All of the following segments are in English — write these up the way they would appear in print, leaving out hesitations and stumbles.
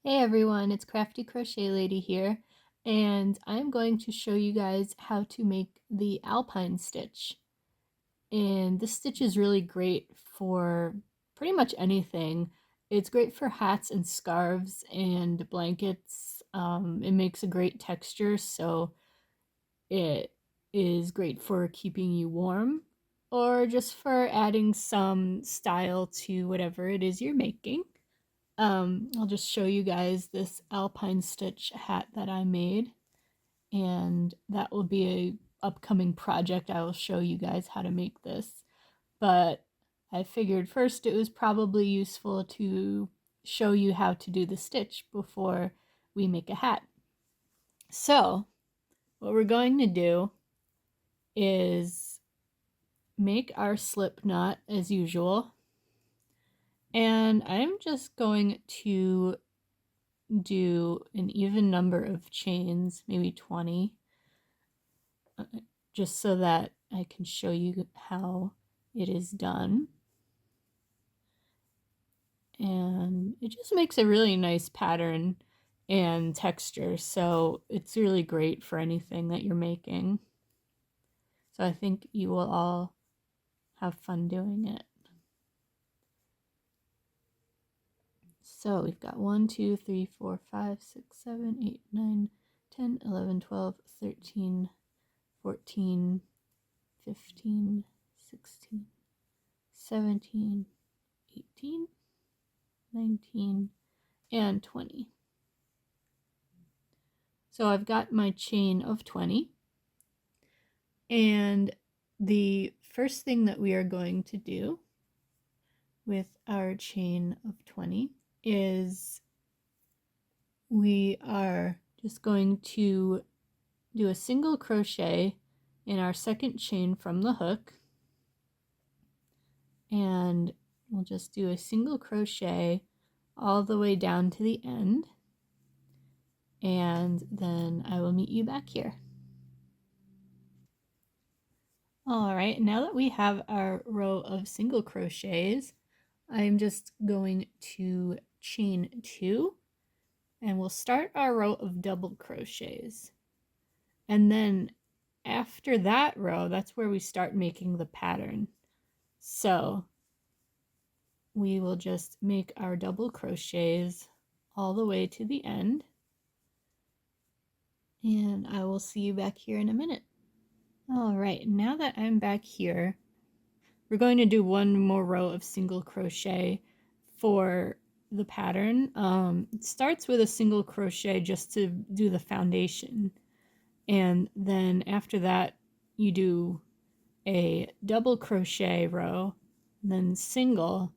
Hey everyone, it's Crafty Crochet Lady here, and I'm going to show you guys how to make the Alpine Stitch. And this stitch is really great for pretty much anything. It's great for hats and scarves and blankets. It makes a great texture, so it is great for keeping you warm or just for adding some style to whatever it is you're making. I'll just show you guys this Alpine Stitch hat that I made, and that will be a upcoming project. I will show you guys how to make this, but I figured first it was probably useful to show you how to do the stitch before we make a hat. So what we're going to do is make our slip knot as usual, and I'm just going to do an even number of chains, maybe 20, just so that I can show you how it is done. And it just makes a really nice pattern and texture, so it's really great for anything that you're making. So I think you will all have fun doing it. So we've got 1, 2, 3, 4, 5, 6, 7, 8, 9, 10, 11, 12, 13, 14, 15, 16, 17, 18, 19, and 20. So I've got my chain of 20. And the first thing that we are going to do with our chain of 20 is we are just going to do a single crochet in our second chain from the hook, and we'll just do a single crochet all the way down to the end, and then I will meet you back here. All right, now that we have our row of single crochets, I'm just going to chain 2, and we'll start our row of double crochets. And then after that row, that's where we start making the pattern. So we will just make our double crochets all the way to the end, and I will see you back here in a minute. All right, now that I'm back here, we're going to do one more row of single crochet for the pattern. It starts with a single crochet just to do the foundation, and then after that you do a double crochet row, then single,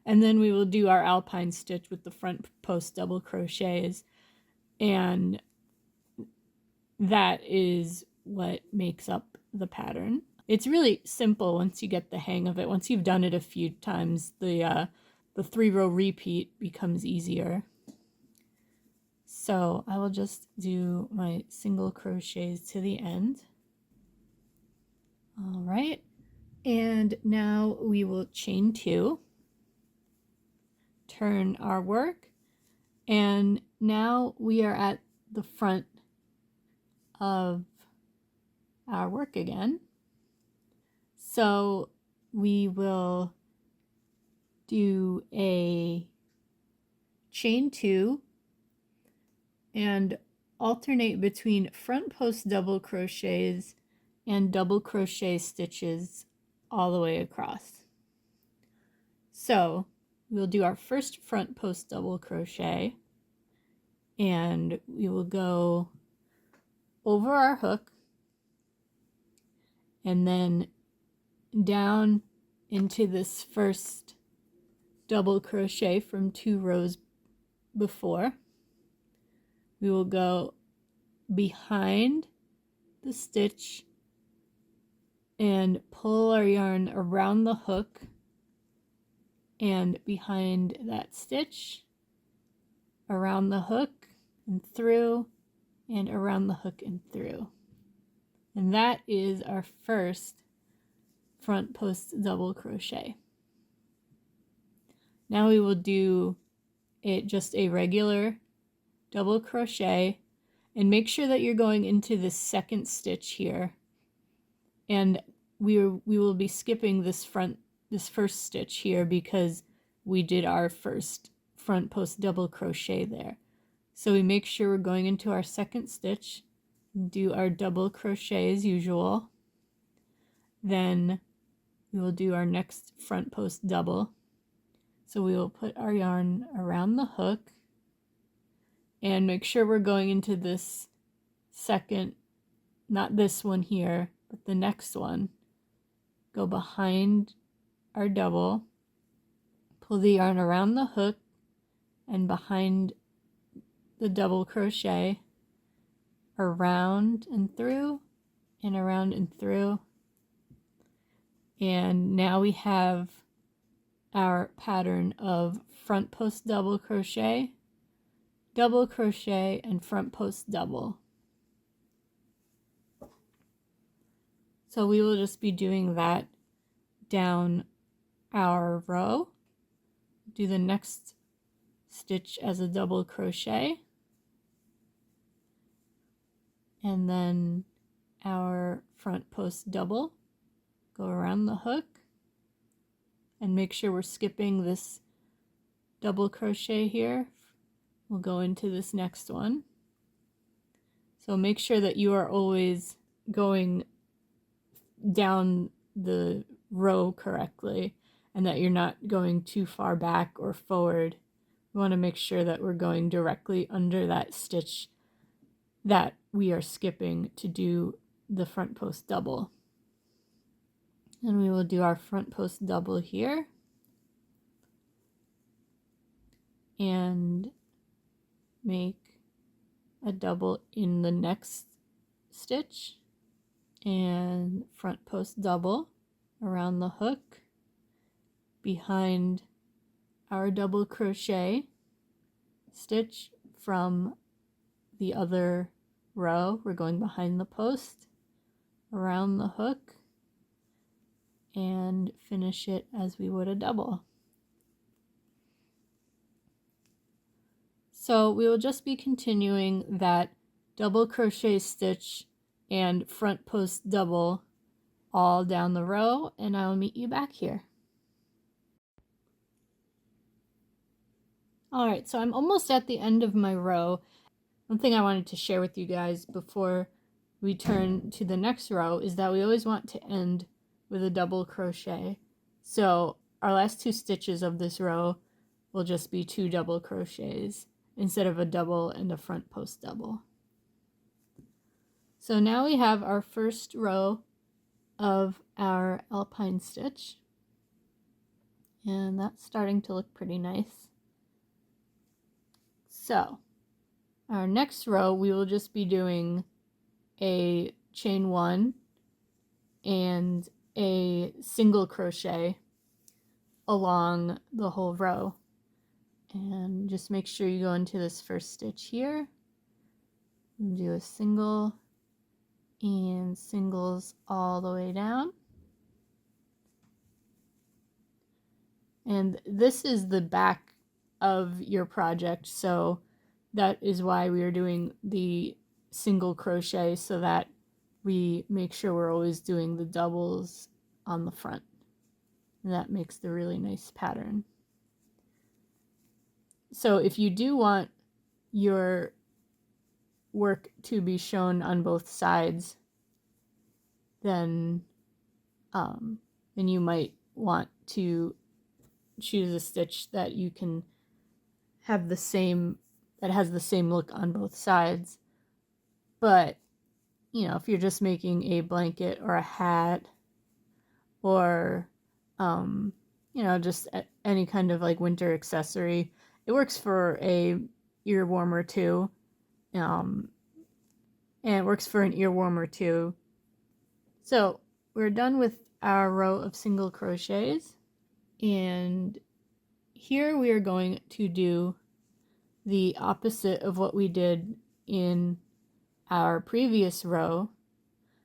and then we will do our Alpine stitch with the front post double crochets, and that is what makes up the pattern. It's really simple once you get the hang of it. Once you've done it a few times, the 3-row repeat becomes easier. So I will just do my single crochets to the end. All right, and now we will chain 2, turn our work, and now we are at the front of our work again. So we will do a chain 2 and alternate between front post double crochets and double crochet stitches all the way across. So we'll do our first front post double crochet, and we will go over our hook and then down into this first double crochet from 2 rows before. We will go behind the stitch and pull our yarn around the hook and behind that stitch, around the hook and through, and around the hook and through. And that is our first front post double crochet. Now we will do just a regular double crochet, and make sure that you're going into this second stitch here, and we will be skipping this first stitch here because we did our first front post double crochet there. So we make sure we're going into our second stitch, do our double crochet as usual, then we will do our next front post double. So we will put our yarn around the hook and make sure we're going into this second, not this one here, but the next one. Go behind our double, pull the yarn around the hook and behind the double crochet, around and through and around and through. And now we have our pattern of front post double crochet, and front post double. So we will just be doing that down our row. Do the next stitch as a double crochet, and then our front post double, go around the hook and make sure we're skipping this double crochet here. We'll go into this next one. So make sure that you are always going down the row correctly and that you're not going too far back or forward. We want to make sure that we're going directly under that stitch that we are skipping to do the front post double. And we will do our front post double here and make a double in the next stitch and front post double around the hook behind our double crochet stitch from the other row. We're going behind the post, around the hook, and finish it as we would a double. So we will just be continuing that double crochet stitch and front post double all down the row, and I'll meet you back here. Alright, so I'm almost at the end of my row. One thing I wanted to share with you guys before we turn to the next row is that we always want to end with a double crochet. So our last two stitches of this row will just be 2 double crochets instead of a double and a front post double. So now we have our first row of our Alpine stitch, and that's starting to look pretty nice. So our next row we will just be doing a chain 1 and a single crochet along the whole row, and just make sure you go into this first stitch here and do a single and singles all the way down. And this is the back of your project, so that is why we are doing the single crochet, so that we make sure we're always doing the doubles on the front. And that makes the really nice pattern. So if you do want your work to be shown on both sides, then you might want to choose a stitch that you can have the same, that has the same look on both sides. But you know, if you're just making a blanket or a hat, or you know, just any kind of like winter accessory, it works for a ear warmer too. And it works for an ear warmer too. So we're done with our row of single crochets, and here we are going to do the opposite of what we did in our previous row.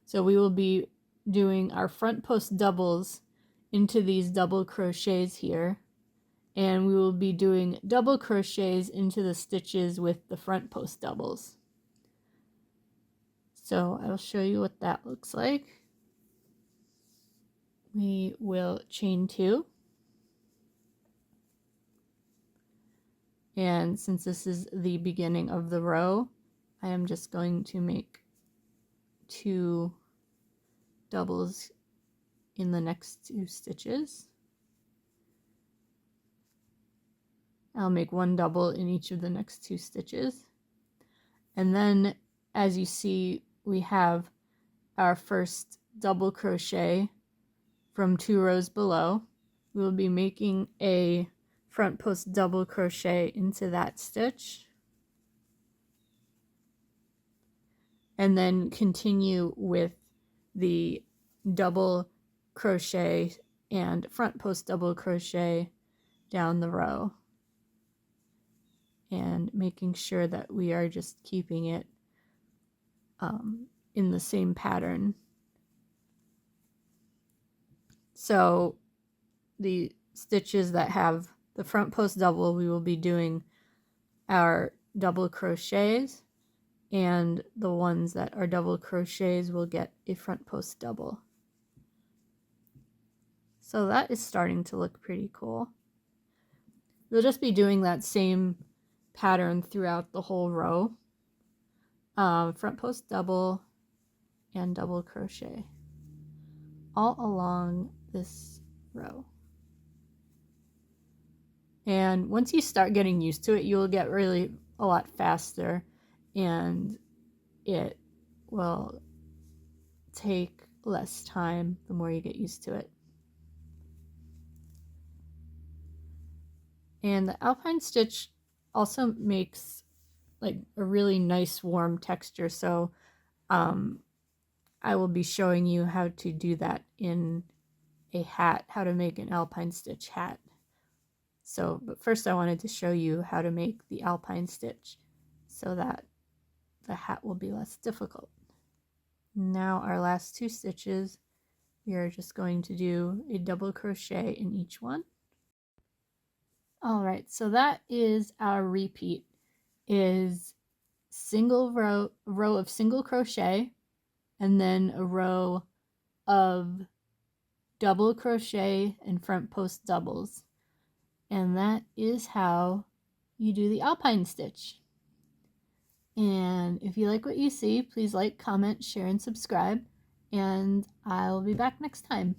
So we will be doing our front post doubles into these double crochets here, and we will be doing double crochets into the stitches with the front post doubles. So I'll show you what that looks like. We will chain 2. And since this is the beginning of the row, I am just going to make 2 doubles in the next 2 stitches. I'll make 1 double in each of the next 2 stitches. And then, as you see, we have our first double crochet from 2 rows below. We will be making a front post double crochet into that stitch, and then continue with the double crochet and front post double crochet down the row, and making sure that we are just keeping it in the same pattern. So the stitches that have the front post double, we will be doing our double crochets, and the ones that are double crochets will get a front post double. So that is starting to look pretty cool. We'll just be doing that same pattern throughout the whole row. Front post double and double crochet all along this row. And once you start getting used to it, you'll get really a lot faster, and it will take less time the more you get used to it. And the Alpine Stitch also makes like a really nice warm texture, so I will be showing you how to do that in a hat, how to make an Alpine Stitch hat. So, but first I wanted to show you how to make the Alpine Stitch so that the hat will be less difficult. Now our last 2 stitches, we are just going to do a double crochet in each one. Alright, so that is our repeat, is single row of single crochet, and then a row of double crochet and front post doubles. And that is how you do the Alpine Stitch. And if you like what you see, please like, comment, share, and subscribe. And I'll be back next time.